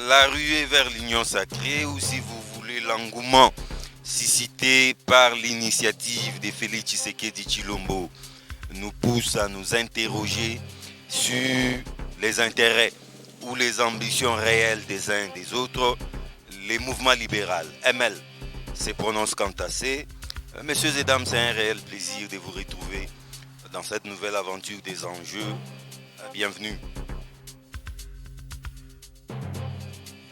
La ruée vers l'union sacrée, ou si vous voulez l'engouement suscité par l'initiative de Félix Tshisekedi Tshilombo, nous pousse à nous interroger sur les intérêts ou les ambitions réelles des uns et des autres. Les mouvements libéraux, ML, se prononce quant à ces. Messieurs et dames, c'est un réel plaisir de vous retrouver dans cette nouvelle aventure des enjeux. Bienvenue.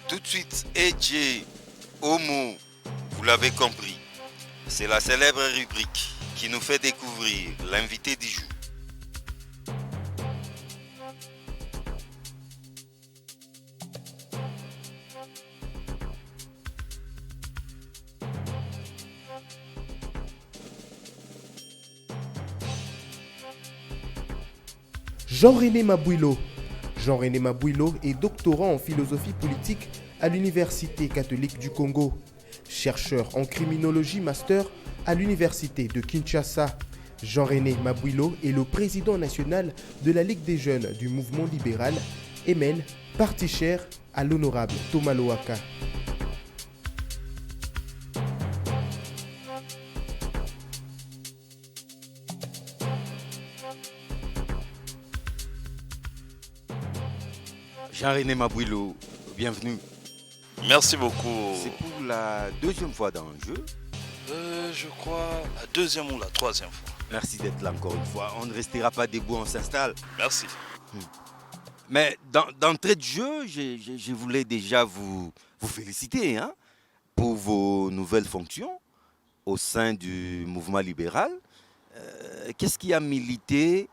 Tout de suite, Edje Homo, vous l'avez compris, c'est la célèbre rubrique qui nous fait découvrir l'invité du jour. Jean-René Mabouilo. Jean-René Mabouilo est doctorant en philosophie politique à l'Université catholique du Congo. Chercheur en criminologie master à l'Université de Kinshasa. Jean-René Mabouilo est le président national de la Ligue des jeunes du mouvement libéral, ML, parti cher à l'honorable Thomas Lohaka. Jean-René Mabouilo, bienvenue. Merci beaucoup. C'est pour la deuxième fois dans le jeu. Je crois la deuxième ou la troisième fois. Merci d'être là encore une fois. On ne restera pas debout, on s'installe. Merci. Mais d'entrée de jeu, je voulais déjà vous féliciter pour vos nouvelles fonctions au sein du mouvement libéral. Qu'est-ce qui a milité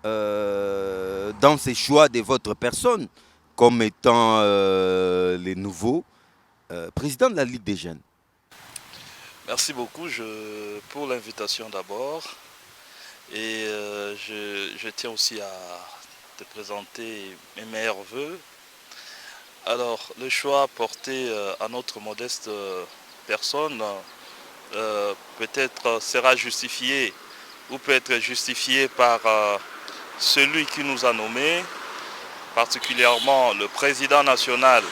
dans ces choix de votre personne comme étant les nouveaux présidents de la Ligue des jeunes? Merci beaucoup pour l'invitation d'abord. Et je tiens aussi à te présenter mes meilleurs voeux. Alors, le choix porté à notre modeste personne peut-être sera justifié ou peut être justifié par celui qui nous a nommés, particulièrement le président national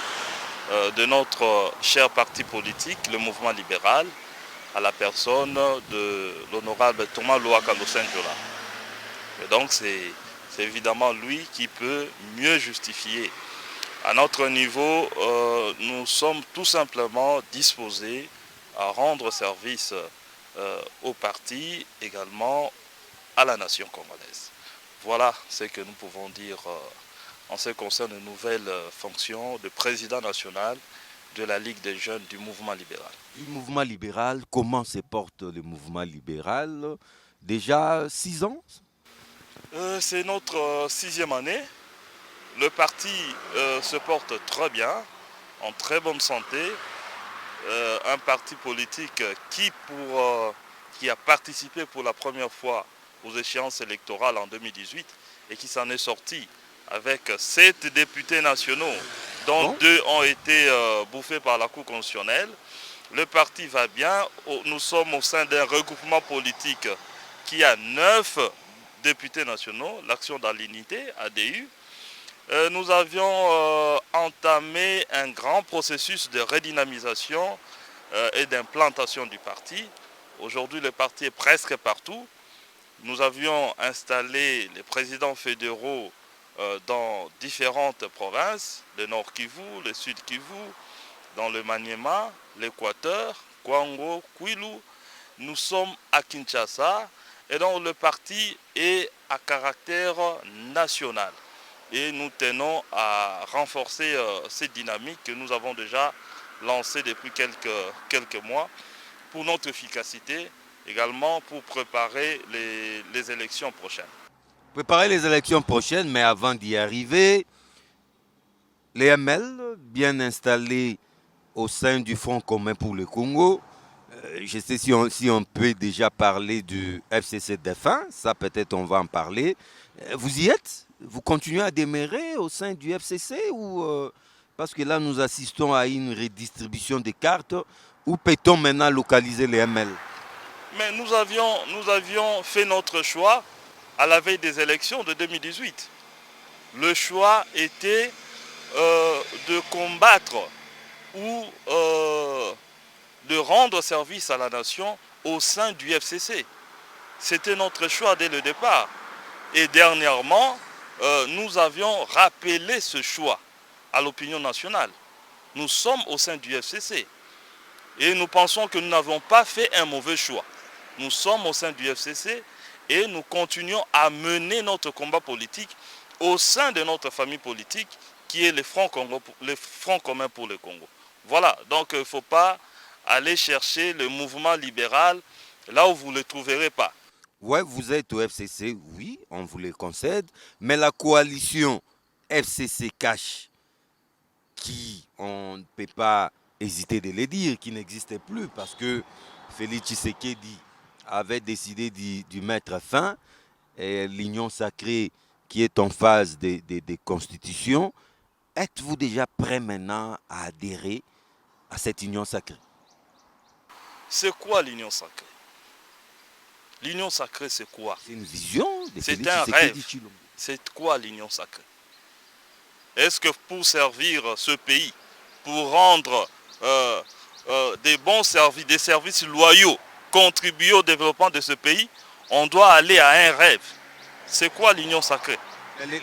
de notre cher parti politique, le mouvement libéral, à la personne de l'honorable Thomas Lohaka Losenjola. Et donc c'est évidemment lui qui peut mieux justifier. À notre niveau, nous sommes tout simplement disposés à rendre service au parti, également à la nation congolaise. Voilà ce que nous pouvons dire en ce qui concerne une nouvelle fonction de président national de la Ligue des jeunes du mouvement libéral. Du mouvement libéral, comment se porte le mouvement libéral? Déjà 6 ans? C'est notre 6e année. Le parti se porte très bien, en très bonne santé. Un parti politique qui a participé pour la première fois aux échéances électorales en 2018 et qui s'en est sorti avec 7 députés nationaux, dont 2 ont été bouffés par la Cour constitutionnelle. Le parti va bien. Nous sommes au sein d'un regroupement politique qui a 9 députés nationaux, l'Action dans l'unité, ADU. Nous avions entamé un grand processus de redynamisation et d'implantation du parti. Aujourd'hui, le parti est presque partout. Nous avions installé les présidents fédéraux dans différentes provinces, le Nord Kivu, le Sud Kivu, dans le Maniema, l'Équateur, Kwango, Kwilu. Nous sommes à Kinshasa et donc le parti est à caractère national. Et nous tenons à renforcer cette dynamique que nous avons déjà lancée depuis quelques mois pour notre efficacité, également pour préparer les élections prochaines. Préparer les élections prochaines, mais avant d'y arriver, les ML, bien installés au sein du Front commun pour le Congo, Je sais si on peut déjà parler du FCC défunt, ça peut-être on va en parler. Vous y êtes? Vous continuez à demeurer au sein du FCC ou parce que là nous assistons à une redistribution des cartes, où peut-on maintenant localiser les ML? Mais nous avions fait notre choix à la veille des élections de 2018. Le choix était de combattre ou de rendre service à la nation au sein du FCC. C'était notre choix dès le départ. Et dernièrement, nous avions rappelé ce choix à l'opinion nationale. Nous sommes au sein du FCC. Et nous pensons que nous n'avons pas fait un mauvais choix. Nous sommes au sein du FCC et nous continuons à mener notre combat politique au sein de notre famille politique qui est les Fronts communs pour le Congo. Voilà, donc il ne faut pas aller chercher le mouvement libéral là où vous ne le trouverez pas. Ouais, vous êtes au FCC, oui, on vous le concède, mais la coalition FCC Cash, qui, on ne peut pas hésiter de le dire, qui n'existait plus parce que Félix Tshisekedi avait décidé d'y mettre fin, et l'Union sacrée qui est en phase de constitution, êtes-vous déjà prêt maintenant à adhérer à cette union sacrée? C'est quoi l'union sacrée? L'union sacrée, c'est quoi? C'est une vision de C'est Félix un Tshisekedi rêve. Tshilombo. C'est quoi l'union sacrée? Est-ce que pour servir ce pays, pour rendre des bons services, des services loyaux, contribuer au développement de ce pays, on doit aller à un rêve? C'est quoi l'union sacrée?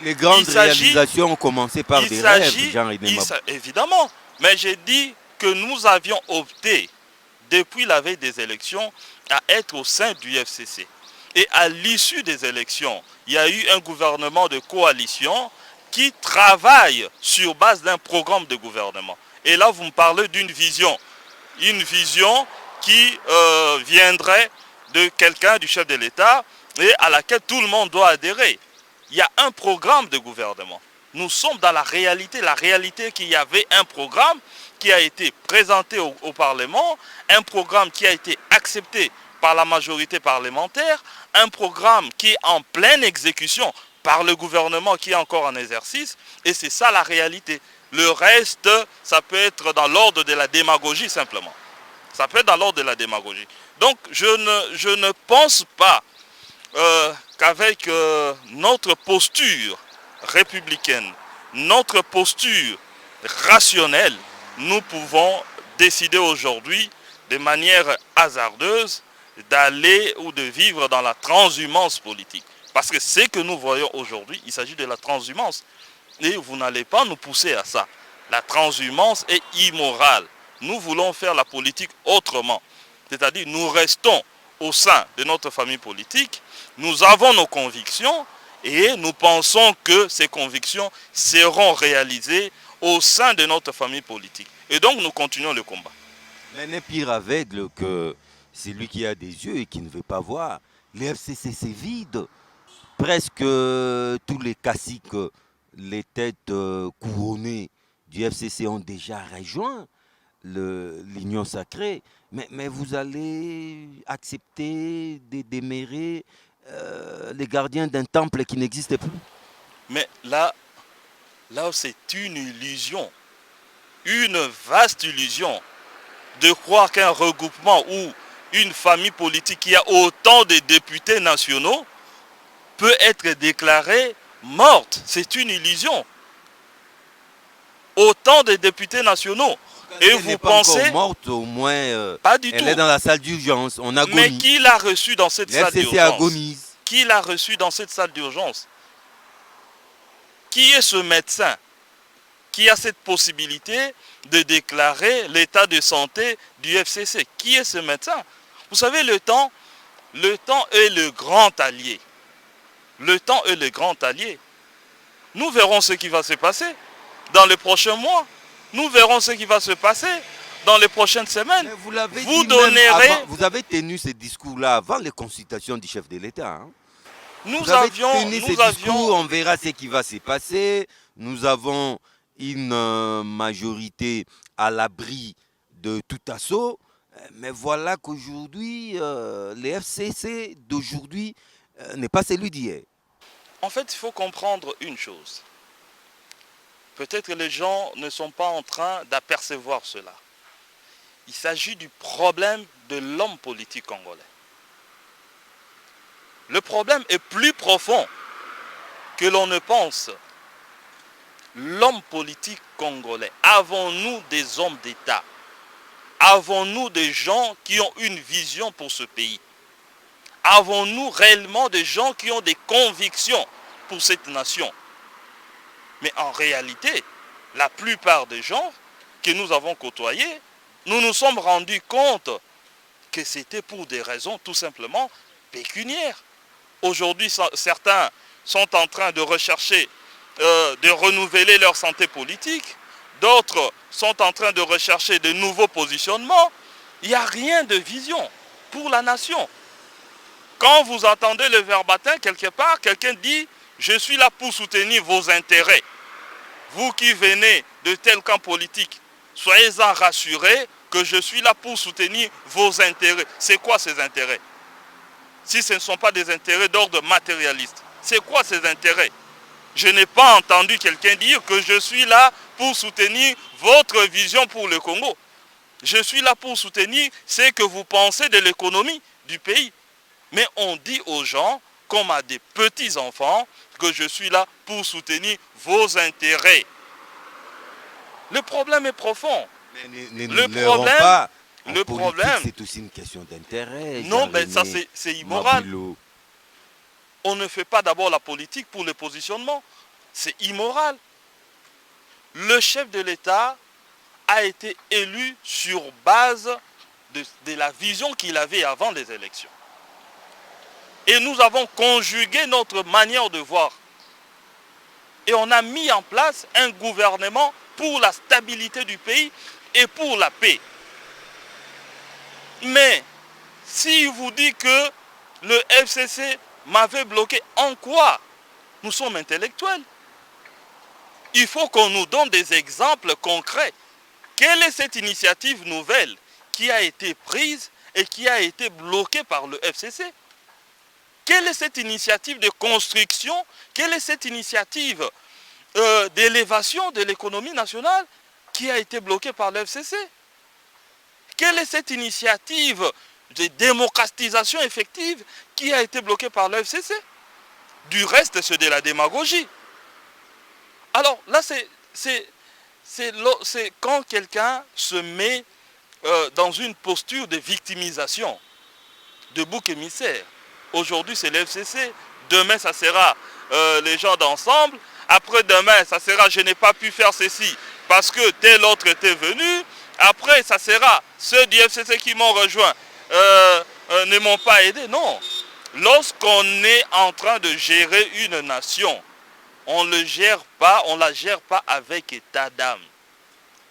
Les grandes réalisations ont commencé par des rêves, Jean-René Mabou. Évidemment, mais j'ai dit que nous avions opté, depuis la veille des élections, à être au sein du FCC. Et à l'issue des élections, il y a eu un gouvernement de coalition qui travaille sur base d'un programme de gouvernement. Et là, vous me parlez d'une vision. Une vision qui viendrait de quelqu'un, du chef de l'État, et à laquelle tout le monde doit adhérer. Il y a un programme de gouvernement. Nous sommes dans la réalité qu'il y avait un programme qui a été présenté au Parlement, un programme qui a été accepté par la majorité parlementaire, un programme qui est en pleine exécution par le gouvernement qui est encore en exercice, et c'est ça la réalité. Le reste, ça peut être dans l'ordre de la démagogie simplement. Ça peut être dans l'ordre de la démagogie. Donc je ne pense pas qu'avec notre posture républicaine, notre posture rationnelle, nous pouvons décider aujourd'hui de manière hasardeuse d'aller ou de vivre dans la transhumance politique. Parce que ce que nous voyons aujourd'hui, il s'agit de la transhumance. Et vous n'allez pas nous pousser à ça. La transhumance est immorale. Nous voulons faire la politique autrement. C'est-à-dire, nous restons au sein de notre famille politique, nous avons nos convictions et nous pensons que ces convictions seront réalisées au sein de notre famille politique. Et donc, nous continuons le combat. Mais n'est pire aveugle que celui qui a des yeux et qui ne veut pas voir. Le FCC, c'est vide. Presque tous les caciques, les têtes couronnées du FCC ont déjà rejoint l'Union sacrée. Mais vous allez accepter de demeurer les gardiens d'un temple qui n'existe plus? Mais là c'est une illusion. Une vaste illusion de croire qu'un regroupement ou une famille politique qui a autant de députés nationaux peut être déclarée morte. C'est une illusion. Autant de députés nationaux. Et vous pensez... Encore morte, au moins, pas du elle tout. est dans la salle d'urgence, on agonie. Mais qui l'a reçue dans cette salle d'urgence? Agonise. Qui l'a reçue dans cette salle d'urgence? Qui est ce médecin qui a cette possibilité de déclarer l'état de santé du FCC? Qui est ce médecin? Vous savez, le temps est le grand allié. Le temps est le grand allié. Nous verrons ce qui va se passer dans les prochains mois. Nous verrons ce qui va se passer dans les prochaines semaines. Vous avez tenu ce discours-là avant les consultations du chef de l'État. Hein? Nous avions, on verra ce qui va se passer. Nous avons une majorité à l'abri de tout assaut. Mais voilà qu'aujourd'hui, le FCC d'aujourd'hui n'est pas celui d'hier. En fait, il faut comprendre une chose. Peut-être que les gens ne sont pas en train d'apercevoir cela. Il s'agit du problème de l'homme politique congolais. Le problème est plus profond que l'on ne pense. L'homme politique congolais, avons-nous des hommes d'État? Avons-nous des gens qui ont une vision pour ce pays? Avons-nous réellement des gens qui ont des convictions pour cette nation? Mais en réalité, la plupart des gens que nous avons côtoyés, nous nous sommes rendus compte que c'était pour des raisons tout simplement pécuniaires. Aujourd'hui, certains sont en train de rechercher, de renouveler leur santé politique. D'autres sont en train de rechercher de nouveaux positionnements. Il n'y a rien de vision pour la nation. Quand vous entendez le verbatim quelque part, quelqu'un dit « Je suis là pour soutenir vos intérêts ». Vous qui venez de tel camp politique, soyez-en rassurés que je suis là pour soutenir vos intérêts. C'est quoi ces intérêts? Si ce ne sont pas des intérêts d'ordre matérialiste, c'est quoi ces intérêts? Je n'ai pas entendu quelqu'un dire que je suis là pour soutenir votre vision pour le Congo. Je suis là pour soutenir ce que vous pensez de l'économie du pays. Mais on dit aux gens, comme à des petits-enfants, que je suis là pour soutenir vos intérêts. Le problème est profond. Le problème, c'est aussi une question d'intérêt. Non, mais ça c'est immoral. Mabilo. On ne fait pas d'abord la politique pour le positionnement. C'est immoral. Le chef de l'État a été élu sur base de la vision qu'il avait avant les élections. Et nous avons conjugué notre manière de voir. Et on a mis en place un gouvernement pour la stabilité du pays et pour la paix. Mais si vous dites que le FCC m'avait bloqué, en quoi? Nous sommes intellectuels. Il faut qu'on nous donne des exemples concrets. Quelle est cette initiative nouvelle qui a été prise et qui a été bloquée par le FCC? Quelle est cette initiative de construction? Quelle est cette initiative d'élévation de l'économie nationale qui a été bloquée par le FCC? Quelle est cette initiative de démocratisation effective qui a été bloquée par le FCC? Du reste, c'est de la démagogie. Alors là, c'est quand quelqu'un se met dans une posture de victimisation, de bouc émissaire. Aujourd'hui, c'est le FCC. Demain, ça sera les gens d'ensemble. Après-demain, ça sera je n'ai pas pu faire ceci parce que tel autre était venu. Après, ça sera ceux du FCC qui m'ont rejoint ne m'ont pas aidé. Non. Lorsqu'on est en train de gérer une nation, on ne la gère pas avec état d'âme.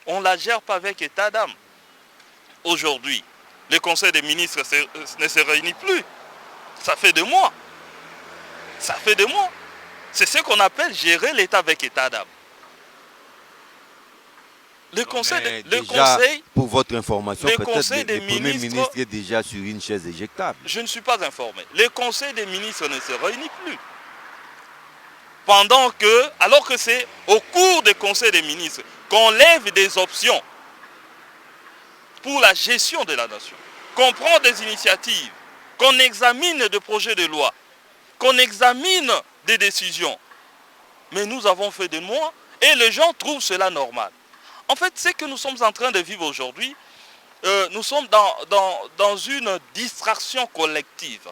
On ne la gère pas avec état d'âme. Aujourd'hui, le Conseil des ministres ne se réunit plus. Ça fait des mois. Ça fait des mois. C'est ce qu'on appelle gérer l'État avec état d'âme. Pour votre information, le Premier ministre est déjà sur une chaise éjectable. Je ne suis pas informé. Le Conseil des ministres ne se réunit plus. Alors que c'est au cours des Conseils des ministres qu'on lève des options pour la gestion de la nation, qu'on prend des initiatives, qu'on examine des projets de loi, qu'on examine des décisions. Mais nous avons fait des mois et les gens trouvent cela normal. En fait, ce que nous sommes en train de vivre aujourd'hui, nous sommes dans une distraction collective.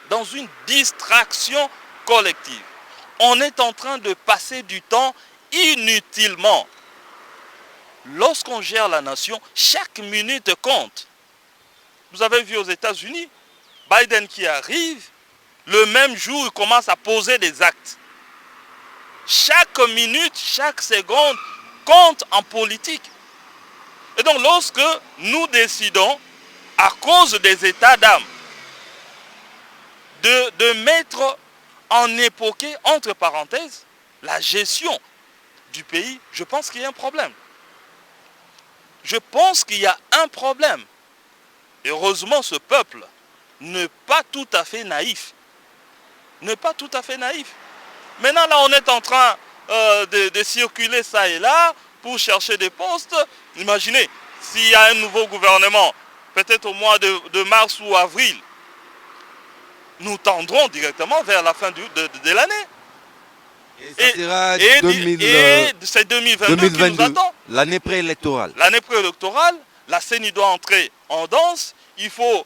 Dans une distraction collective. On est en train de passer du temps inutilement. Lorsqu'on gère la nation, chaque minute compte. Vous avez vu aux États-Unis, Biden qui arrive, le même jour, il commence à poser des actes. Chaque minute, chaque seconde compte en politique. Et donc lorsque nous décidons, à cause des états d'âme, de mettre en époqué, entre parenthèses, la gestion du pays, je pense qu'il y a un problème. Je pense qu'il y a un problème. Heureusement, ce peuple n'est pas tout à fait naïf. N'est pas tout à fait naïf. Maintenant, là, on est en train de circuler ça et là pour chercher des postes. Imaginez, s'il y a un nouveau gouvernement, peut-être au mois de mars ou avril, nous tendrons directement vers la fin de l'année. Et ça sera c'est 2022 qui nous attend. L'année préélectorale. L'année préélectorale, la CENI doit entrer en danse. Il faut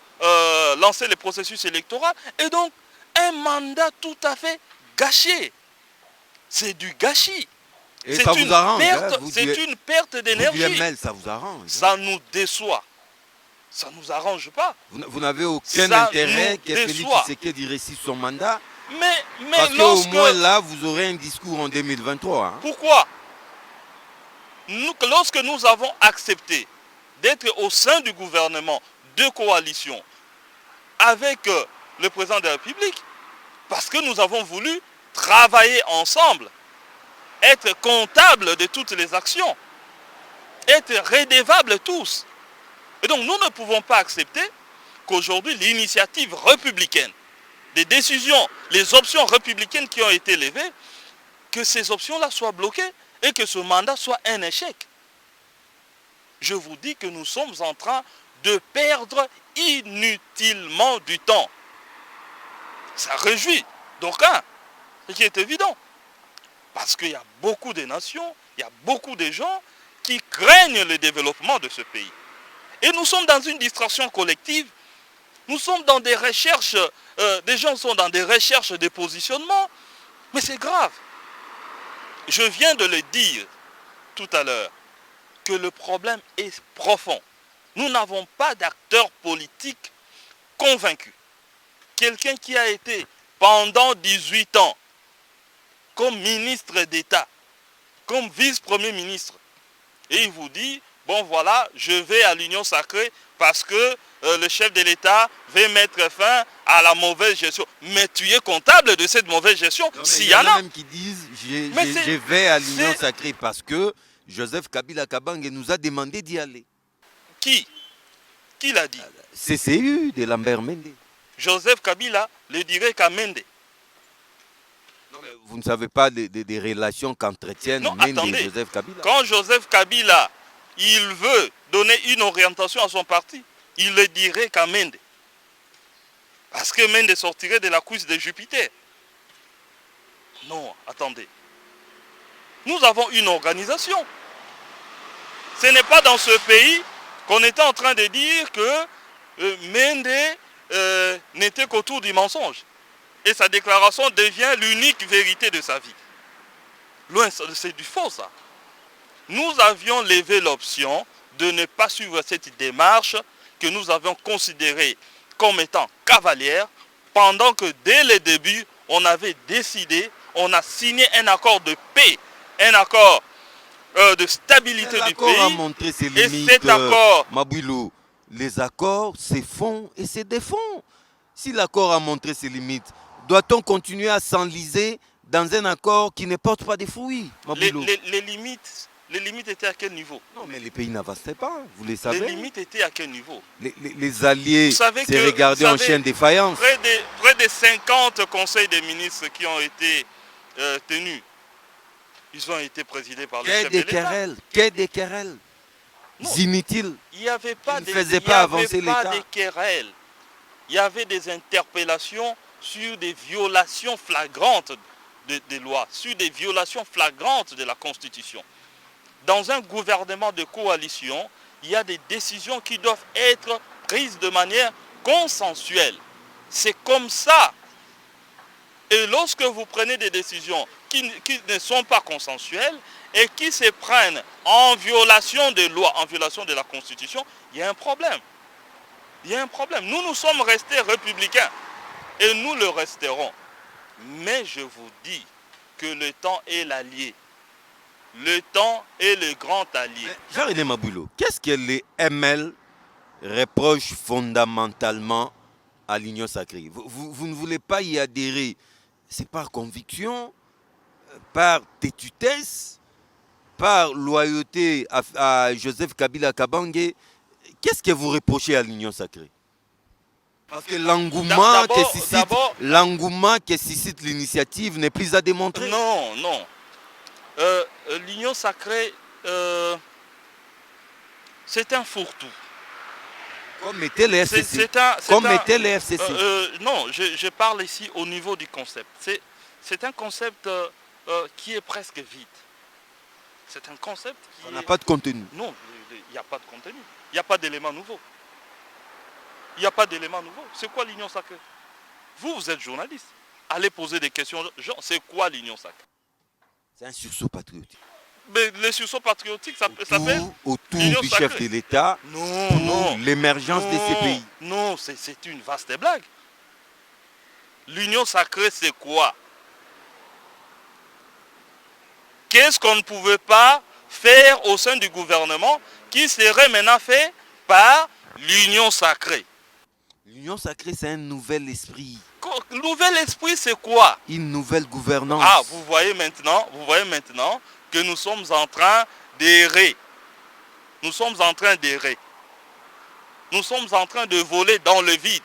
lancer les processus électoraux. Et donc, un mandat tout à fait gâché. C'est du gâchis. Et ça vous arrange. C'est une perte d'énergie. Ça vous arrange. Ça nous déçoit. Ça ne nous arrange pas. Vous n'avez aucun intérêt que Félix Tshisekedi réussisse son mandat. Mais parce qu'au moins là, vous aurez un discours en 2023. Hein. Pourquoi? Lorsque nous avons accepté d'être au sein du gouvernement de coalition avec le président de la République, parce que nous avons voulu travailler ensemble, être comptables de toutes les actions, être redevables tous. Et donc nous ne pouvons pas accepter qu'aujourd'hui l'initiative républicaine, des décisions, les options républicaines qui ont été levées, que ces options-là soient bloquées et que ce mandat soit un échec. Je vous dis que nous sommes en train de perdre inutilement du temps. Ça réjouit d'aucuns, ce qui est évident. Parce qu'il y a beaucoup de nations, il y a beaucoup de gens qui craignent le développement de ce pays. Et nous sommes dans une distraction collective. Nous sommes dans des recherches, des gens sont dans des recherches de positionnement. Mais c'est grave. Je viens de le dire tout à l'heure, que le problème est profond. Nous n'avons pas d'acteur politique convaincu. Quelqu'un qui a été pendant 18 ans comme ministre d'État, comme vice-premier ministre, et il vous dit, bon voilà, je vais à l'Union sacrée parce que le chef de l'État veut mettre fin à la mauvaise gestion. Mais tu es comptable de cette mauvaise gestion, s'il y en a. Il y en a même qui disent, je vais à l'Union sacrée parce que Joseph Kabila Kabange nous a demandé d'y aller. Qui l'a dit? CCU de Lambert Mende. Joseph Kabila le dirait qu'à Mende. Vous ne savez pas des relations qu'entretiennent Mende et Joseph Kabila. Quand Joseph Kabila, il veut donner une orientation à son parti, il le dirait qu'à Mende. Parce que Mende sortirait de la cuisse de Jupiter. Non, attendez. Nous avons une organisation. Ce n'est pas dans ce pays qu'on était en train de dire que Mende n'était qu'autour du mensonge. Et sa déclaration devient l'unique vérité de sa vie. Loin, c'est du faux ça. Nous avions levé l'option de ne pas suivre cette démarche que nous avions considérée comme étant cavalière, pendant que dès le début, on avait décidé, on a signé un accord de paix, un accord de stabilité du pays. A montré ses limites, et cet accord... Mabouilo, les accords, c'est fond et c'est défend. Si l'accord a montré ses limites, doit-on continuer à s'enliser dans un accord qui ne porte pas de fruits, Mabouilo? Les limites étaient à quel niveau? Non, mais les pays n'avançaient pas, vous les savez. Les limites étaient à quel niveau? Les alliés s'est regardé en chien de défaillance. Près de 50 conseils des ministres qui ont été tenus, ils ont été présidés par le chef de l'État. Quai des querelles inutiles. Il n'y avait pas de querelles. Il y avait des interpellations sur des violations flagrantes des lois, sur des violations flagrantes de la Constitution. Dans un gouvernement de coalition, il y a des décisions qui doivent être prises de manière consensuelle. C'est comme ça. Et lorsque vous prenez des décisions qui ne sont pas consensuelles et qui se prennent en violation des lois, en violation de la Constitution, il y a un problème. Il y a un problème. Nous sommes restés républicains et nous le resterons. Mais je vous dis que le temps est l'allié. Le temps est le grand allié. Jean-René Mabouilo, qu'est-ce que les ML reprochent fondamentalement à l'Union sacrée? Vous ne voulez pas y adhérer. C'est par conviction, par tétutesse, par loyauté à Joseph Kabila Kabange, qu'est-ce que vous reprochez à l'Union sacrée? Parce que l'engouement que suscite l'initiative n'est plus à démontrer. Non, non. L'Union sacrée, c'est un fourre-tout. Comme était les FCC. Les FCC. Non, je parle ici au niveau du concept. C'est un concept qui est presque vide. C'est un concept qui n'a pas de contenu. Non, il n'y a pas de contenu. Il n'y a pas d'éléments nouveaux. Il n'y a pas d'éléments nouveaux. C'est quoi l'Union sacrée? Vous êtes journaliste. Allez poser des questions. Genre, c'est quoi l'Union sacrée? C'est un sursaut patriotique. Mais les sursauts patriotiques, ça s'appelle autour du chef de l'État pour l'émergence de ces pays. Non, c'est une vaste blague. L'Union sacrée, c'est quoi? Qu'est-ce qu'on ne pouvait pas faire au sein du gouvernement qui serait maintenant fait par l'Union sacrée? L'Union sacrée, c'est un nouvel esprit. Nouvel esprit, c'est quoi? Une nouvelle gouvernance. Ah, vous voyez maintenant que nous sommes en train d'errer. Nous sommes en train d'errer. Nous sommes en train de voler dans le vide.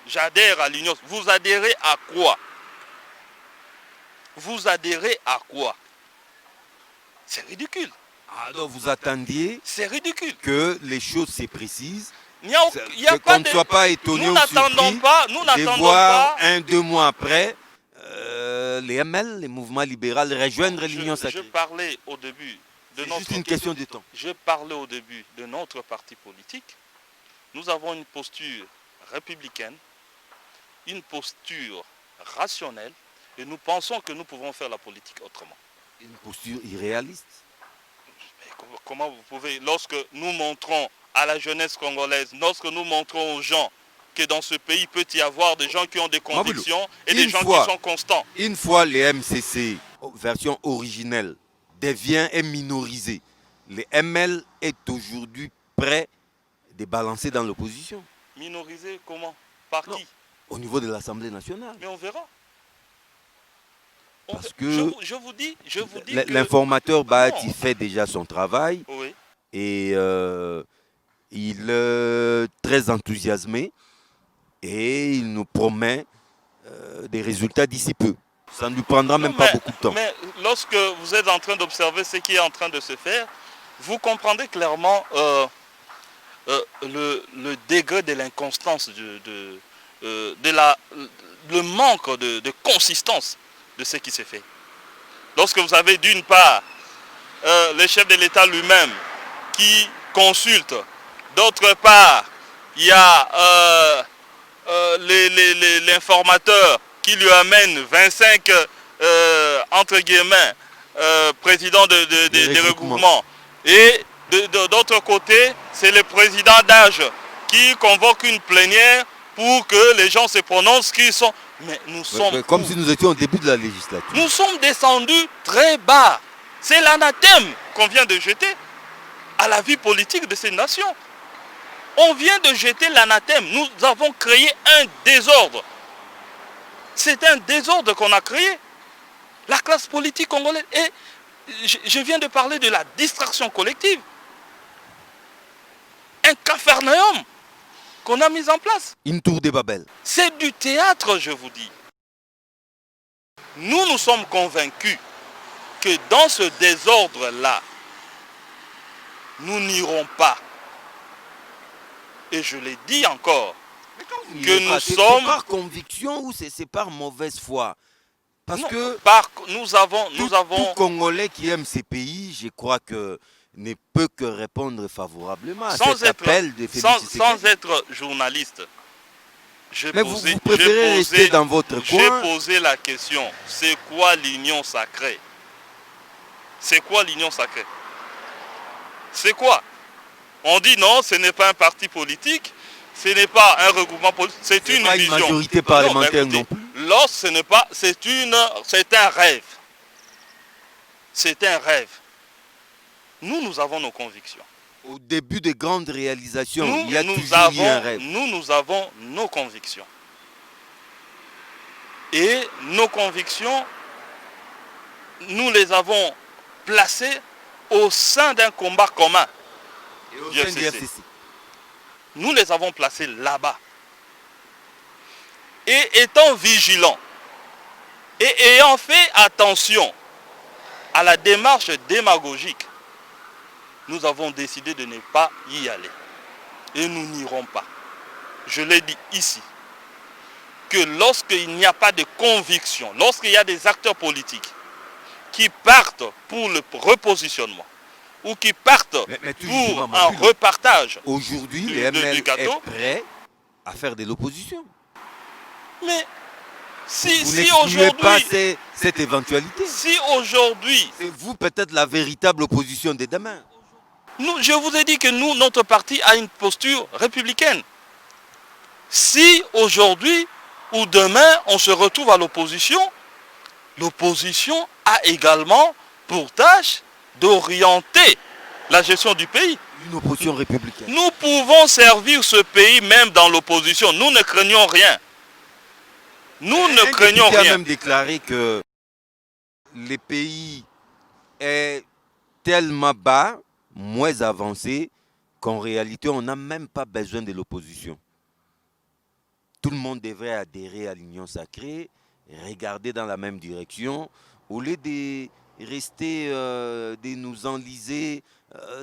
J'adhère à l'Union. Vous adhérez à quoi? Vous adhérez à quoi? C'est ridicule. Alors vous attendiez c'est ridicule. Que les choses se précisent. Il y a qu'on ne soit pas étonné ou surpris de voir 1-2 mois après les ML, les mouvements libéraux, rejoindre l'Union sacrée. Je parlais au début de notre... juste une question de temps. Je parlais au début de notre parti politique. Nous avons une posture républicaine, une posture rationnelle, et nous pensons que nous pouvons faire la politique autrement. Une posture irréaliste. Mais comment vous pouvez, lorsque nous montrons à la jeunesse congolaise, lorsque nous montrons aux gens que dans ce pays peut y avoir des gens qui ont des convictions et des gens qui sont constants. Une fois les MCC, version originelle, devient minorisé, les ML est aujourd'hui prêt de balancer dans l'opposition. Minorisé comment? Par qui? Au niveau de l'Assemblée nationale. Mais on verra. Parce que je vous dis l'informateur Bahati fait déjà son travail. Oui. Et il est très enthousiasmé et il nous promet des résultats d'ici peu. Ça ne lui prendra même pas beaucoup de temps. Mais lorsque vous êtes en train d'observer ce qui est en train de se faire, vous comprendrez clairement le degré de l'inconstance, le manque de consistance de ce qui s'est fait. Lorsque vous avez d'une part le chef de l'État lui-même qui consulte, d'autre part il y a l'informateur qui lui amène 25 entre guillemets présidents de regroupement, et d'autre côté c'est le président d'âge qui convoque une plénière pour que les gens se prononcent qui sont... Mais nous sommes... Comme si nous étions au début de la législature. Nous sommes descendus très bas. C'est l'anathème qu'on vient de jeter à la vie politique de ces nations. On vient de jeter l'anathème. Nous avons créé un désordre. C'est un désordre qu'on a créé. La classe politique congolaise. Et je viens de parler de la distraction collective. Un capharnaüm qu'on a mis en place. Une tour de Babel. C'est du théâtre, je vous dis. Nous sommes convaincus que dans ce désordre-là, nous n'irons pas. Et je l'ai dit encore, que nous sommes... C'est par conviction ou c'est par mauvaise foi? Parce que nous avons... Tout Congolais qui aime ces pays, je crois que ne peut que répondre favorablement à cet appel de Félix Tshisekedi. Sans être journaliste, vous préférez rester dans votre coin. J'ai posé la question, c'est quoi l'union sacrée? C'est quoi l'union sacrée? C'est quoi? On dit non, ce n'est pas un parti politique, ce n'est pas un regroupement politique, c'est une vision. Une majorité parlementaire non plus. Ce n'est pas, c'est un rêve. C'est un rêve. Nous avons nos convictions. Au début des grandes réalisations, il y a toujours eu un rêve. Nous avons nos convictions. Et nos convictions, nous les avons placé au sein d'un combat commun. Et au du sein FCC. du FCC. Nous les avons placés là-bas. Et étant vigilants et ayant fait attention à la démarche démagogique, nous avons décidé de ne pas y aller. Et nous n'irons pas. Je l'ai dit ici, que lorsqu'il n'y a pas de conviction, lorsqu'il y a des acteurs politiques qui partent pour le repositionnement, ou qui partent Mais pour un repartage aujourd'hui, du- le du ML gâteau. est prêt à faire de l'opposition. Mais Vous si n'excluez pas aujourd'hui, cette éventualité. si aujourd'hui, C'est vous peut-être la véritable opposition de demain. je vous ai dit que nous, notre parti a une posture républicaine. Si aujourd'hui ou demain, on se retrouve à l'opposition, l'opposition a également pour tâche d'orienter la gestion du pays. Une opposition républicaine. Nous pouvons servir ce pays même dans l'opposition. Nous ne craignons rien. Nous ne craignons député a rien. même déclaré que le pays est tellement bas, moins avancé, qu'en réalité, on n'a même pas besoin de l'opposition. Tout le monde devrait adhérer à l'Union sacrée, regarder dans la même direction, au lieu de rester, de nous enliser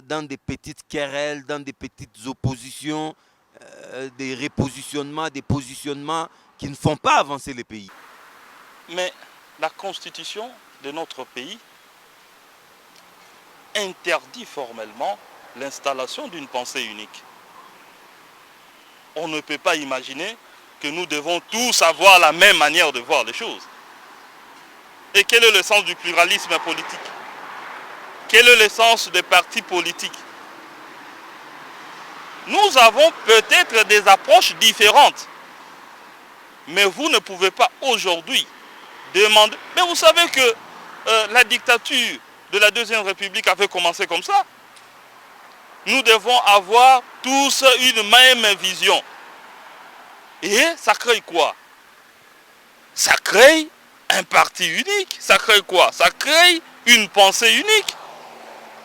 dans des petites querelles, dans des petites oppositions, des repositionnements, des positionnements qui ne font pas avancer le pays. Mais la constitution de notre pays interdit formellement l'installation d'une pensée unique. On ne peut pas imaginer que nous devons tous avoir la même manière de voir les choses. Et quel est le sens du pluralisme politique? Quel est le sens des partis politiques? Nous avons peut-être des approches différentes. Mais vous ne pouvez pas aujourd'hui demander... Mais vous savez que la dictature de la Deuxième République avait commencé comme ça. Nous devons avoir tous une même vision. Et ça crée quoi? Ça crée un parti unique. Ça crée quoi? Ça crée une pensée unique.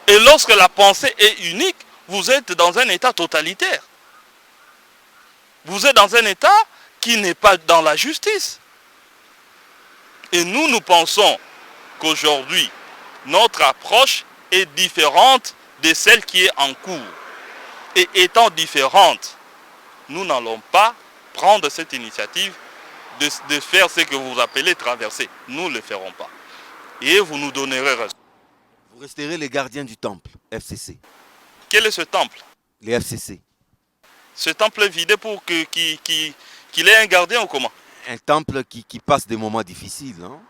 Et lorsque la pensée est unique, vous êtes dans un état totalitaire. Vous êtes dans un état qui n'est pas dans la justice. Et nous pensons qu'aujourd'hui, notre approche est différente de celle qui est en cours. Et étant différente, nous n'allons pas prendre cette initiative de faire ce que vous appelez traverser. Nous ne le ferons pas. Et vous nous donnerez raison. Vous resterez les gardiens du temple, FCC. Quel est ce temple? Les FCC. Ce temple est vidé pour qu'il ait un gardien ou comment? Un temple qui passe des moments difficiles, hein?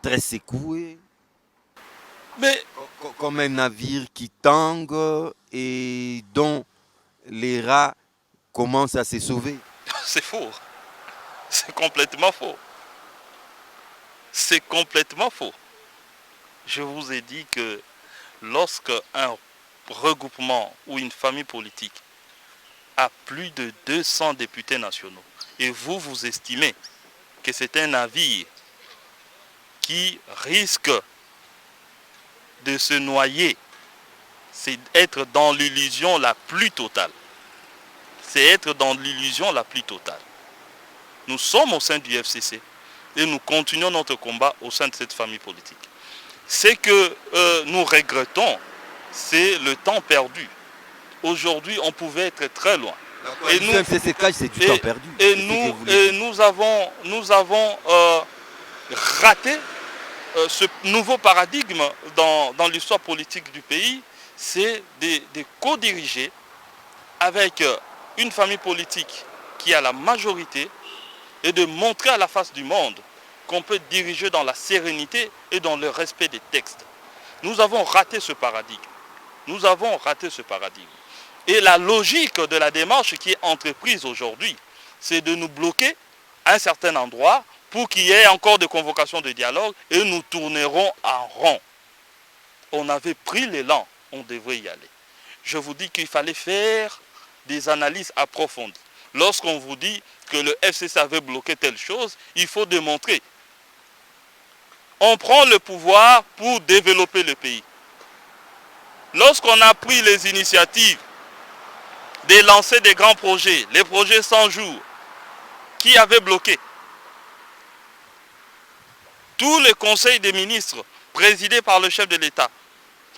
Très secoué. Mais Comme un navire qui tangue et dont les rats commencent à se sauver. c'est faux. C'est complètement faux. C'est complètement faux. Je vous ai dit que lorsque un regroupement ou une famille politique a plus de 200 députés nationaux et vous estimez que c'est un navire qui risque de se noyer, c'est être dans l'illusion la plus totale. C'est être dans l'illusion la plus totale. Nous sommes au sein du FCC et nous continuons notre combat au sein de cette famille politique. Ce que nous regrettons, c'est le temps perdu. Aujourd'hui, on pouvait être très loin. Et nous, c'est du temps perdu. Et nous avons raté ce nouveau paradigme dans l'histoire politique du pays, c'est de co-diriger avec une famille politique qui a la majorité et de montrer à la face du monde qu'on peut diriger dans la sérénité et dans le respect des textes. Nous avons raté ce paradigme. Nous avons raté ce paradigme. Et la logique de la démarche qui est entreprise aujourd'hui, c'est de nous bloquer à un certain endroit pour qu'il y ait encore des convocations de dialogue et nous tournerons en rond. On avait pris l'élan, on devrait y aller. Je vous dis qu'il fallait faire des analyses approfondies. Lorsqu'on vous dit que le FCC avait bloqué telle chose, il faut démontrer. On prend le pouvoir pour développer le pays. lorsqu'on a pris les initiatives de lancer des grands projets, les projets 100 jours, qui avaient bloqué? Tous les conseils des ministres présidés par le chef de l'État,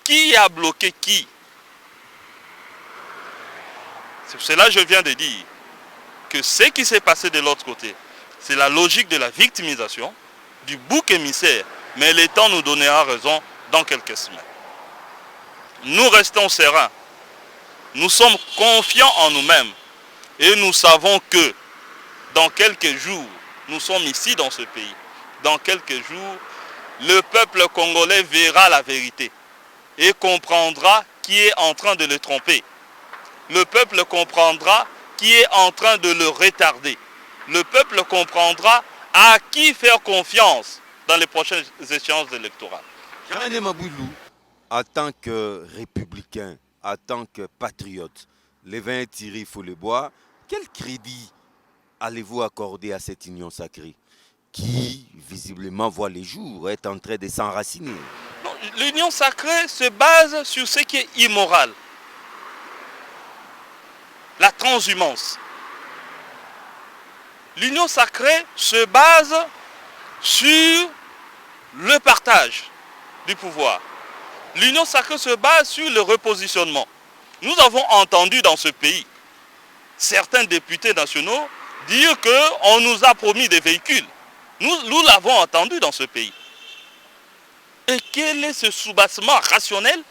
qui a bloqué qui? C'est pour cela que je viens de dire que ce qui s'est passé de l'autre côté, c'est la logique de la victimisation, du bouc émissaire, mais le temps nous donnera raison dans quelques semaines. Nous restons sereins, nous sommes confiants en nous-mêmes et nous savons que dans quelques jours, nous sommes ici dans ce pays, dans quelques jours, le peuple congolais verra la vérité et comprendra qui est en train de le tromper. Le peuple comprendra qui est en train de le retarder. Le peuple comprendra à qui faire confiance dans les prochaines échéances électorales. Jean-René Mabouilou, en tant que républicain, en tant que patriote, les vins tirés, il faut les boire, quel crédit allez-vous accorder à cette union sacrée qui, visiblement, voit les jours, est en train de s'enraciner? L'union sacrée se base sur ce qui est immoral. La transhumance. L'union sacrée se base sur le partage du pouvoir. L'union sacrée se base sur le repositionnement. Nous avons entendu dans ce pays certains députés nationaux dire qu'on nous a promis des véhicules. Nous l'avons entendu dans ce pays. Et quel est ce soubassement rationnel,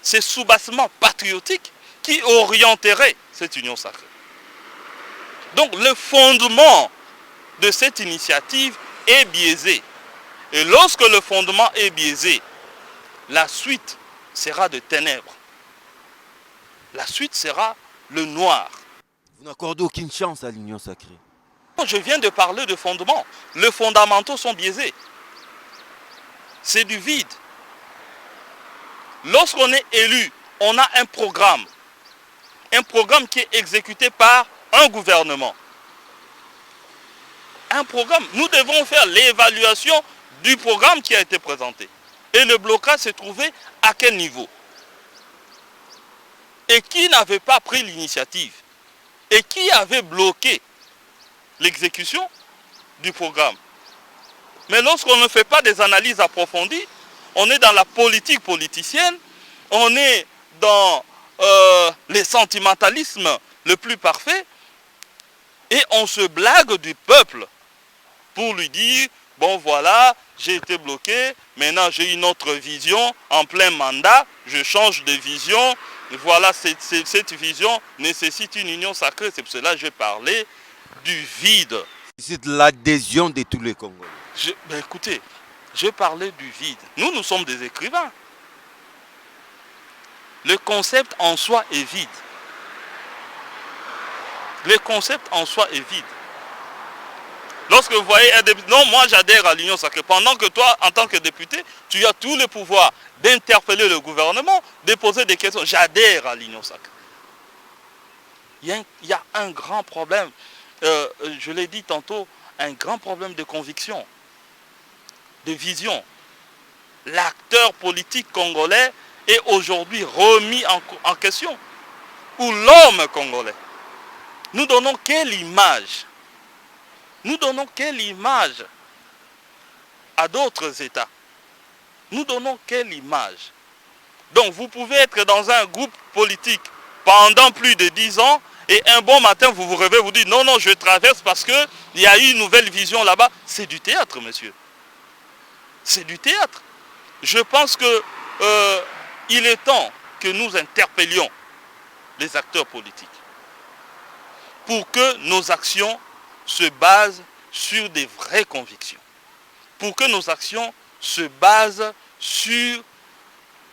ce soubassement patriotique qui orienterait cette union sacrée? Donc le fondement de cette initiative est biaisé. Et lorsque le fondement est biaisé, la suite sera de ténèbres. La suite sera le noir. Vous n'accordez aucune chance à l'union sacrée. Je viens de parler de fondement. Les fondamentaux sont biaisés. C'est du vide. Lorsqu'on est élu, on a un programme qui est exécuté par un gouvernement. Un programme. Nous devons faire l'évaluation du programme qui a été présenté. Et le blocage s'est trouvé à quel niveau? Et qui n'avait pas pris l'initiative? Et qui avait bloqué l'exécution du programme? Mais lorsqu'on ne fait pas des analyses approfondies, on est dans la politique politicienne, on est dans les sentimentalismes le plus parfait, et on se blague du peuple pour lui dire, bon voilà, j'ai été bloqué, maintenant j'ai une autre vision, en plein mandat, je change de vision, voilà, cette vision nécessite une union sacrée, c'est pour cela que j'ai parlé du vide. C'est l'adhésion de tous les Congolais. Écoutez, j'ai parlé du vide. Nous sommes des écrivains. Le concept en soi est vide. Le concept en soi est vide. Lorsque vous voyez un député, non, moi j'adhère à l'union sacrée. Pendant que toi, en tant que député, tu as tout le pouvoir d'interpeller le gouvernement, de poser des questions. J'adhère à l'union sacrée. Il y a un grand problème, je l'ai dit tantôt, un grand problème de conviction, de vision. L'acteur politique congolais est aujourd'hui remis en question. Ou l'homme congolais. Nous donnons quelle image? Nous donnons quelle image à d'autres États? Nous donnons quelle image? Donc vous pouvez être dans un groupe politique pendant plus de 10 ans et un bon matin vous vous réveillez, vous dites non, non, je traverse parce qu'il y a eu une nouvelle vision là-bas. C'est du théâtre, monsieur. C'est du théâtre. Je pense que il est temps que nous interpellions les acteurs politiques pour que nos actions se basent sur des vraies convictions, pour que nos actions se basent sur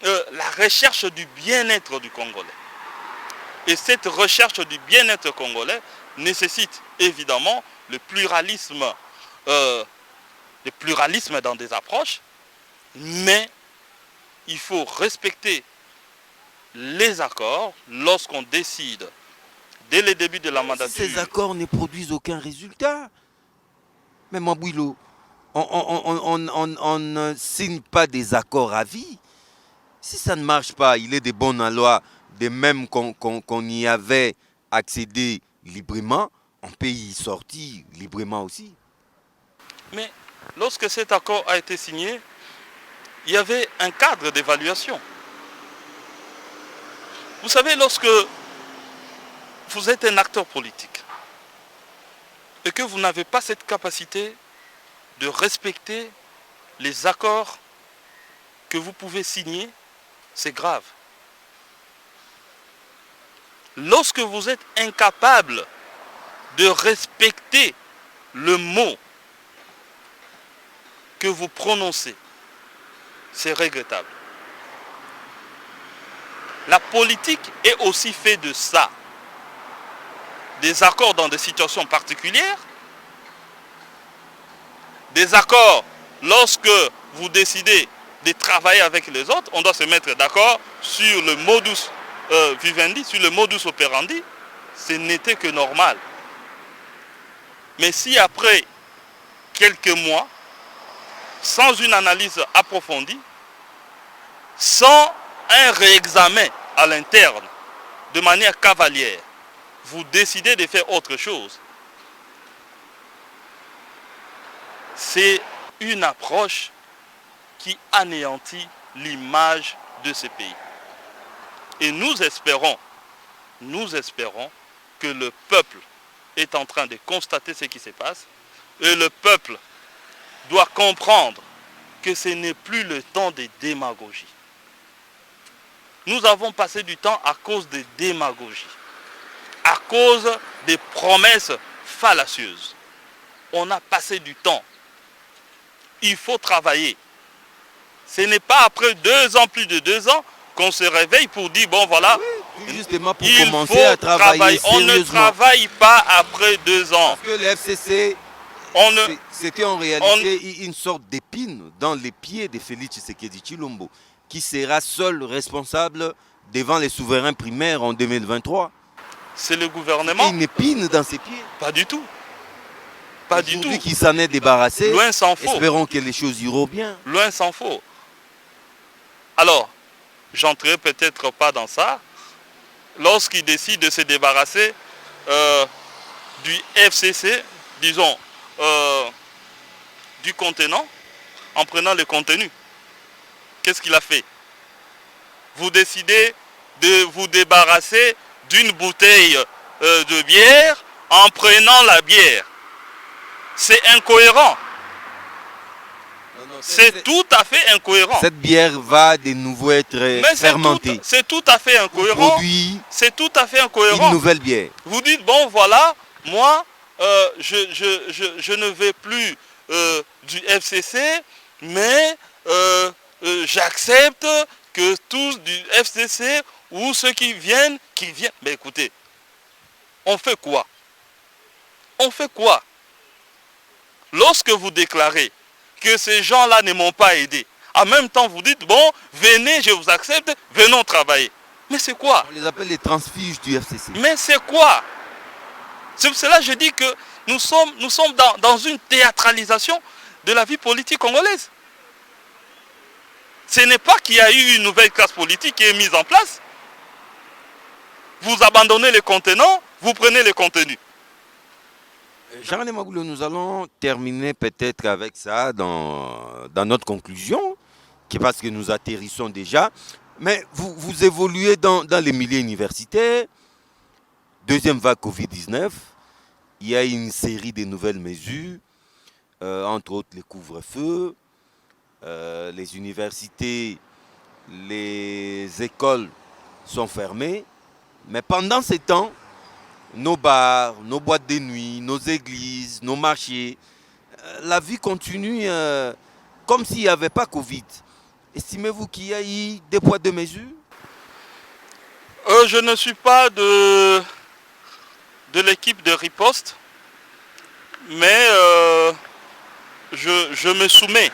la recherche du bien-être du Congolais. Et cette recherche du bien-être congolais nécessite évidemment le pluralisme dans des approches, mais il faut respecter les accords lorsqu'on décide dès le début de la mandature. Ces accords ne produisent aucun résultat. Mais Mabouilou, on ne signe pas des accords à vie. Si ça ne marche pas, il est de bonne loi, de même qu'on y avait accédé librement, on peut y sortir librement aussi. Mais lorsque cet accord a été signé, il y avait un cadre d'évaluation. Vous savez, lorsque vous êtes un acteur politique et que vous n'avez pas cette capacité de respecter les accords que vous pouvez signer, c'est grave. Lorsque vous êtes incapable de respecter le mot que vous prononcez, c'est regrettable. La politique est aussi faite de ça. Des accords dans des situations particulières, des accords lorsque vous décidez de travailler avec les autres, on doit se mettre d'accord sur le modus vivendi, sur le modus operandi, ce n'était que normal. Mais si après quelques mois, sans une analyse approfondie, sans un réexamen à l'interne, de manière cavalière, vous décidez de faire autre chose, c'est une approche qui anéantit l'image de ce pays. Et nous espérons que le peuple est en train de constater ce qui se passe et le peuple doit comprendre que ce n'est plus le temps des démagogies. Nous avons passé du temps à cause des démagogies, à cause des promesses fallacieuses. On a passé du temps. Il faut travailler. Ce n'est pas après 2 ans, plus de 2 ans, qu'on se réveille pour dire, bon voilà, oui, justement pour il commencer faut à travailler On ne travaille pas après 2 ans. Parce que le FCC, c'était en réalité une sorte d'épine dans les pieds de Félix Tshisekedi Tshilombo, qui sera seul responsable devant les souverains primaires en 2023. C'est le gouvernement. Une épine dans ses pieds. Pas du tout. Pas du tout. Aujourd'hui qu'il s'en est débarrassé, loin s'en faut. Espérons que les choses iront bien. Loin s'en faut. Alors, j'entrerai peut-être pas dans ça. Lorsqu'il décide de se débarrasser du FCC, disons, du contenant, en prenant le contenu, qu'est-ce qu'il a fait? Vous décidez de vous débarrasser d'une bouteille de bière en prenant la bière. C'est incohérent. C'est tout à fait incohérent. Cette bière va de nouveau être fermentée. C'est tout à fait incohérent. C'est tout à fait incohérent. Une nouvelle bière. Vous dites, bon voilà, moi, je ne vais plus du FCC, mais j'accepte que tous du FCC ou ceux qui viennent. Mais écoutez, on fait quoi? On fait quoi? Lorsque vous déclarez que ces gens-là ne m'ont pas aidé, en même temps vous dites, bon, venez, je vous accepte, venons travailler. Mais c'est quoi? On les appelle les transfuges du FCC. Mais c'est quoi? C'est pour cela que je dis que nous sommes dans une théâtralisation de la vie politique congolaise. Ce n'est pas qu'il y a eu une nouvelle classe politique qui est mise en place. Vous abandonnez les contenants, vous prenez les contenus. Jean-René Magoulou, nous allons terminer peut-être avec ça dans notre conclusion, parce que nous atterrissons déjà. Mais vous évoluez dans les milieux universitaires. Deuxième vague Covid-19, il y a une série de nouvelles mesures, entre autres les couvre-feux, les universités, les écoles sont fermées. Mais pendant ces temps, nos bars, nos boîtes de nuit, nos églises, nos marchés, la vie continue comme s'il n'y avait pas Covid. Estimez-vous qu'il y a eu des poids de mesures? Je ne suis pas de l'équipe de riposte, mais je me soumets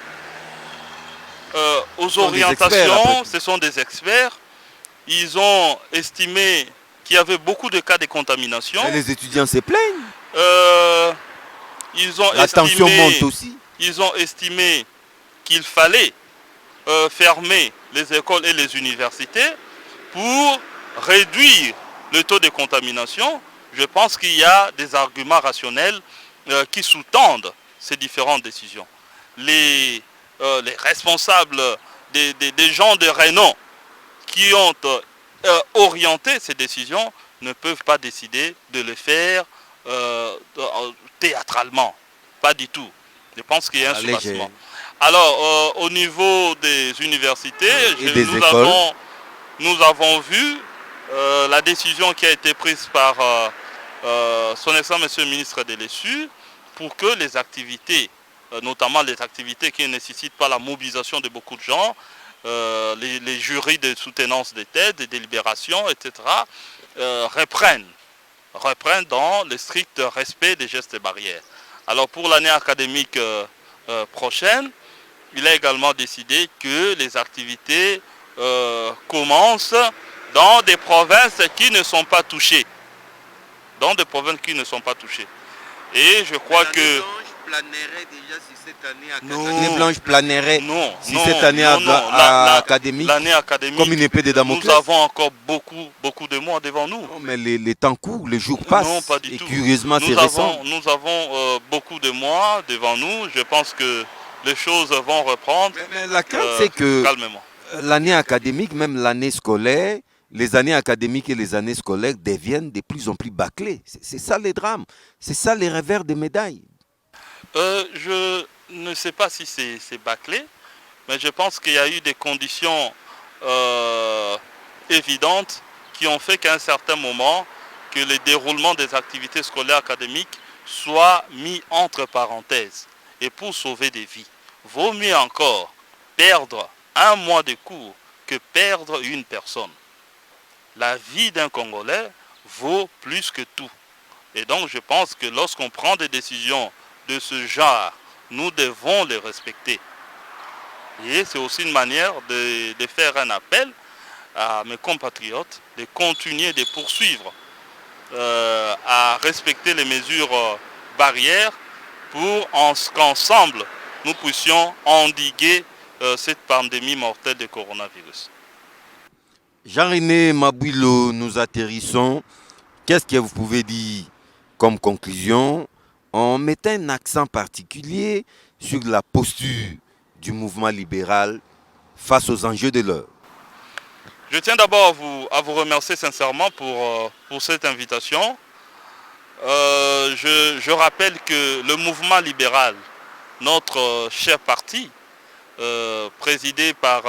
aux orientations. Ce sont des experts. Ils ont estimé qu'il y avait beaucoup de cas de contamination. Et les étudiants se plaignent. La tension monte aussi. Ils ont estimé qu'il fallait fermer les écoles et les universités pour réduire le taux de contamination. Je pense qu'il y a des arguments rationnels qui sous-tendent ces différentes décisions. Les responsables des gens de renom qui ont orienté ces décisions ne peuvent pas décider de le faire théâtralement. Pas du tout. Je pense qu'il y a un soubassement. Alors, au niveau des universités, nous avons vu la décision qui a été prise par son excellence monsieur le ministre de l'ESU pour que les activités, notamment les activités qui ne nécessitent pas la mobilisation de beaucoup de gens, les jurys de soutenance des thèses, des délibérations, etc., reprennent dans le strict respect des gestes barrières. Alors pour l'année académique prochaine, il a également décidé que les activités commencent dans des provinces qui ne sont pas touchées. Et je crois que... planerait déjà si cette année académique. L'année blanche planerait si cette année académique, comme une épée de Damoclès. Nous avons encore beaucoup de mois devant nous. Non, mais les temps courent, les jours passent. Non, pas du et tout. Curieusement, c'est récent. Nous avons beaucoup de mois devant nous. Je pense que les choses vont reprendre. Mais la crainte, c'est que calmement. L'année académique, même l'année scolaire, les années académiques et les années scolaires deviennent de plus en plus bâclées. C'est ça les drames. C'est ça les revers des médailles. Je ne sais pas si c'est bâclé, mais je pense qu'il y a eu des conditions évidentes qui ont fait qu'à un certain moment, que le déroulement des activités scolaires académiques soit mis entre parenthèses. Et pour sauver des vies, vaut mieux encore perdre un mois de cours que perdre une personne. La vie d'un Congolais vaut plus que tout. Et donc je pense que lorsqu'on prend des décisions de ce genre, nous devons les respecter. Et c'est aussi une manière de faire un appel à mes compatriotes de continuer de poursuivre, à respecter les mesures barrières pour qu'ensemble nous puissions endiguer cette pandémie mortelle de coronavirus. Jean-René Mabouilo, nous atterrissons. Qu'est-ce que vous pouvez dire comme conclusion en mettant un accent particulier sur la posture du mouvement libéral face aux enjeux de l'heure? Je tiens d'abord à vous remercier sincèrement pour cette invitation. Je rappelle que le mouvement libéral, notre cher parti, présidé par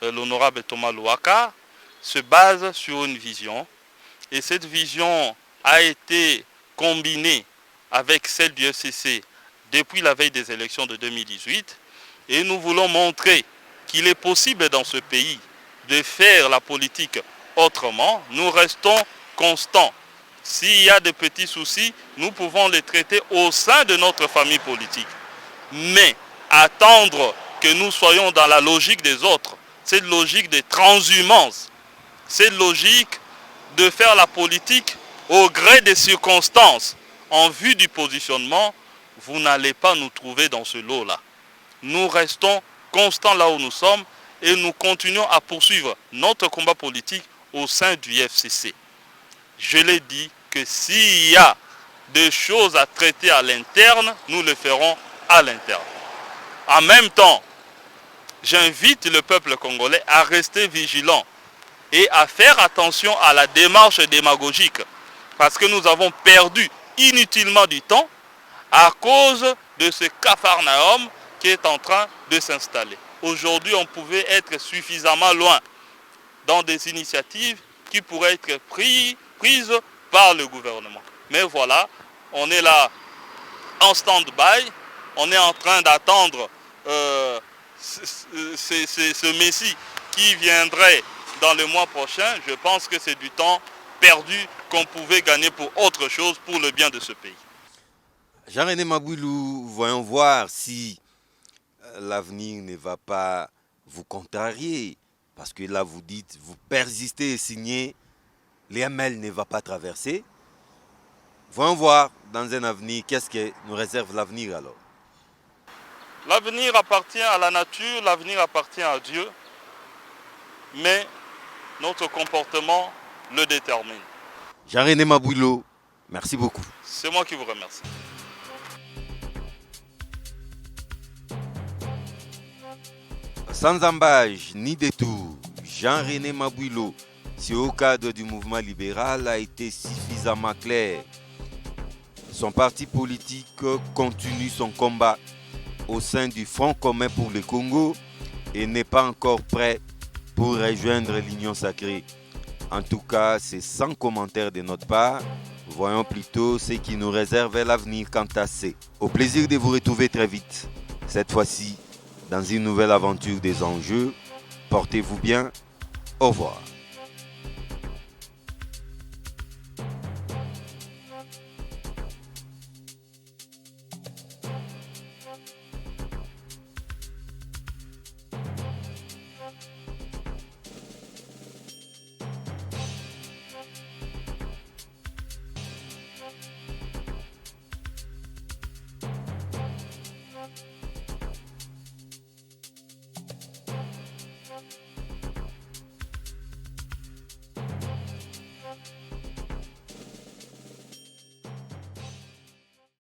l'honorable Thomas Louaka, se base sur une vision. Et cette vision a été combinée avec celle du FCC depuis la veille des élections de 2018. Et nous voulons montrer qu'il est possible dans ce pays de faire la politique autrement. Nous restons constants. S'il y a des petits soucis, nous pouvons les traiter au sein de notre famille politique. Mais attendre que nous soyons dans la logique des autres, cette logique de transhumance, cette logique de faire la politique au gré des circonstances, en vue du positionnement, vous n'allez pas nous trouver dans ce lot-là. Nous restons constants là où nous sommes et nous continuons à poursuivre notre combat politique au sein du FCC. Je l'ai dit que s'il y a des choses à traiter à l'interne, nous le ferons à l'interne. En même temps, j'invite le peuple congolais à rester vigilant et à faire attention à la démarche démagogique parce que nous avons perdu inutilement du temps à cause de ce capharnaüm qui est en train de s'installer. Aujourd'hui, on pouvait être suffisamment loin dans des initiatives qui pourraient être prises par le gouvernement. Mais voilà, on est là en stand-by, on est en train d'attendre ce Messie qui viendrait dans le mois prochain. Je pense que c'est du temps perdu qu'on pouvait gagner pour autre chose, pour le bien de ce pays. Jean-René Mabouilou, voyons voir si l'avenir ne va pas vous contrarier. Parce que là, vous dites, vous persistez et signez, l'IML ne va pas traverser. Voyons voir dans un avenir, qu'est-ce que nous réserve l'avenir alors? L'avenir appartient à la nature, l'avenir appartient à Dieu, mais notre comportement le détermine. Jean-René Mabouilo, merci beaucoup. C'est moi qui vous remercie. Sans embâche ni détour, Jean-René Mabouilo, si au cadre du mouvement libéral, a été suffisamment clair. Son parti politique continue son combat au sein du Front commun pour le Congo et n'est pas encore prêt pour rejoindre l'Union sacrée. En tout cas, c'est sans commentaire de notre part. Voyons plutôt ce qui nous réserve l'avenir quant à C. Au plaisir de vous retrouver très vite. Cette fois-ci, dans une nouvelle aventure des enjeux. Portez-vous bien. Au revoir.